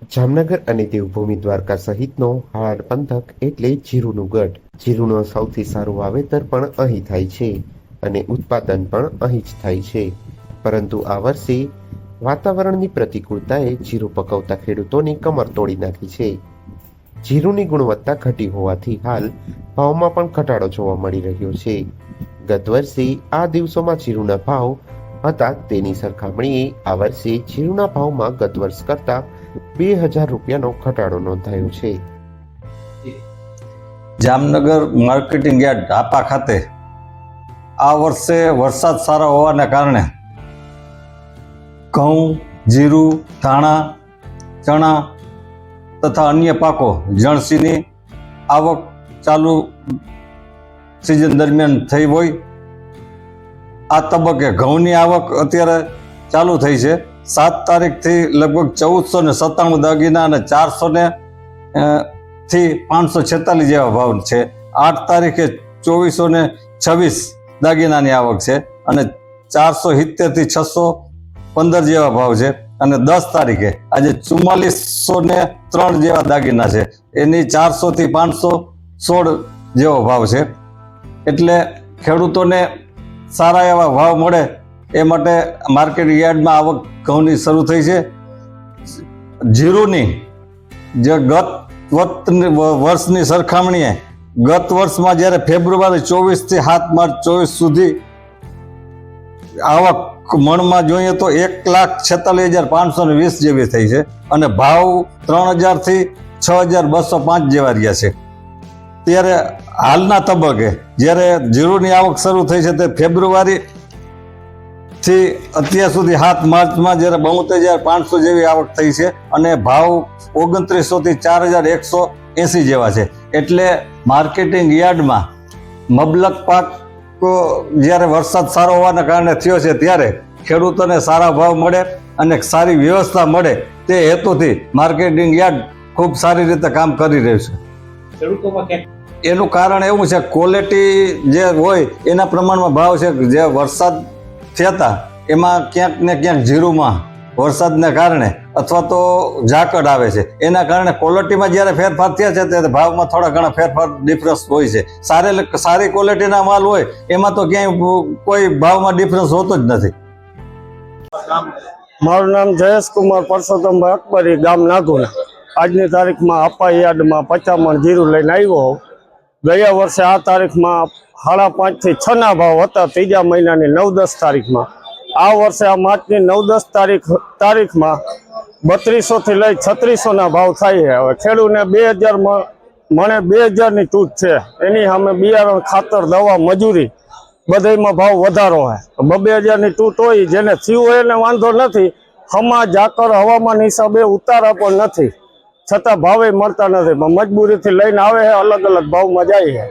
જામનગર અને દેવભૂમિ દ્વારકા સહિતનો હાલાડ પંથક એટલે જીરુનું ગઢ. જીરુનું સૌથી સારું વાવેતર પણ અહીં થાય છે અને ઉત્પાદન પણ અહીં જ થાય છે. પરંતુ આ વર્ષે વાતાવરણની પ્રતિકૂળતાએ જીરું પકવતા ખેડૂતોની કમર તોડી નાખી છે. જીરુની ગુણવત્તા ઘટી હોવાથી હાલ ભાવમાં પણ ઘટાડો જોવા મળી રહ્યો છે. ગત વર્ષે આ દિવસોમાં જીરુના ભાવ હતા તેની સરખામણીએ આ વર્ષે જીરુના ભાવમાં ગત વર્ષ કરતા 2000 રૂપિયાનો ઘટાડો નોંધાયો છે. જામનગર માર્કેટિંગ યાર્ડ ઢાપા ખાતે આ વર્ષે વરસાદ સારો હોવાને કારણે ઘઉં, જીરું, ધાણા, ચણા તથા અન્ય પાકો જણસીની આવક ચાલુ સિઝન દરમિયાન થઈ હોય. આ તબક્કે ઘઉંની આવક અત્યારે ચાલુ થઈ છે. 7 તારીખથી લગભગ 1497 દાગીના અને 400 થી 546 જેવા ભાવ છે. 8 તારીખે 2426 દાગીનાની આવક છે અને 470 થી 615 જેવા ભાવ છે. અને 10 તારીખે આજે 4403 જેવા દાગીના છે. એની 400 થી 516 જેવો ભાવ છે. એટલે ખેડૂતોને સારા એવા ભાવ મળે એ માટે માર્કેટ યાર્ડમાં આવક ઘઉંની શરૂ થઈ છે. જીરુની જે ગત વર્ષની સરખામણીએ ગત વર્ષમાં જ્યારે ફેબ્રુઆરી 24 થી 7 માર્ચ 24 સુધી આવક મણમાં જોઈએ તો 1,46,520 જેવી થઈ છે અને ભાવ 3000 થી 6205 જેવા રહ્યા છે. ત્યારે હાલના તબક્કે જ્યારે જીરુની આવક શરૂ થઈ છે તે ફેબ્રુઆરી થી અત્યાર સુધી 7 માર્ચમાં જ્યારે 72,500 જેવી આવક થઈ છે અને ભાવ 2900 થી 4180 જેવા છે. એટલે માર્કેટિંગ યાર્ડમાં મબલક પાક જ્યારે વરસાદ સારો હોવાના કારણે થયો છે ત્યારે ખેડૂતોને સારા ભાવ મળે અને સારી વ્યવસ્થા મળે તે હેતુથી માર્કેટિંગ યાર્ડ ખૂબ સારી રીતે કામ કરી રહ્યું છે. એનું કારણ એવું છે ક્વોલિટી જે હોય એના પ્રમાણમાં ભાવ છે. જે વરસાદ થયા હતા એમાં ક્યાંક ને ક્યાંક જીરુમાં વરસાદને કારણે અથવા તો ઝાકળ આવે છે એના કારણે ક્વોલિટીમાં જ્યારે ફેરફાર થયા છે ત્યારે ભાવમાં થોડા ઘણા ફેરફાર ડિફરન્સ હોય છે. સારી ક્વોલિટીના માલ હોય એમાં તો ક્યાંય કોઈ ભાવમાં ડિફરન્સ હોતો જ નથી. મારું નામ જયેશ કુમાર પરસોત્તમભાઈ અકબરી, ગામ નાગુના. આજની તારીખમાં આપા યાર્ડમાં 50 મણ જીરું લઈને આવ્યો હોઉં. ગયા વર્ષે આ તારીખમાં 5.5 થી 6 ના ભાવ હતા ત્રીજા મહિનાની 9-10 તારીખમાં. આ વર્ષે આ માર્ચની 9-10 તારીખમાં 3200 થી લઈ 3600 ના ભાવ થાય છે. હવે ખેડૂતને 2000 મણે 2000 ની તૂટ છે. એની સામે બિયારણ, ખાતર, દવા, મજૂરી બધામાં ભાવ વધારો છે. 2000 ની તૂટ હોય જેને થયું હોય એને વાંધો નથી. હમા ઝાકળ હવામાન હિસાબે ઉતારા પણ નથી, છતાં ભાવે મળતા નથી. મજબૂરીથી લઈને આવે છે, અલગ અલગ ભાવમાં જાય છે.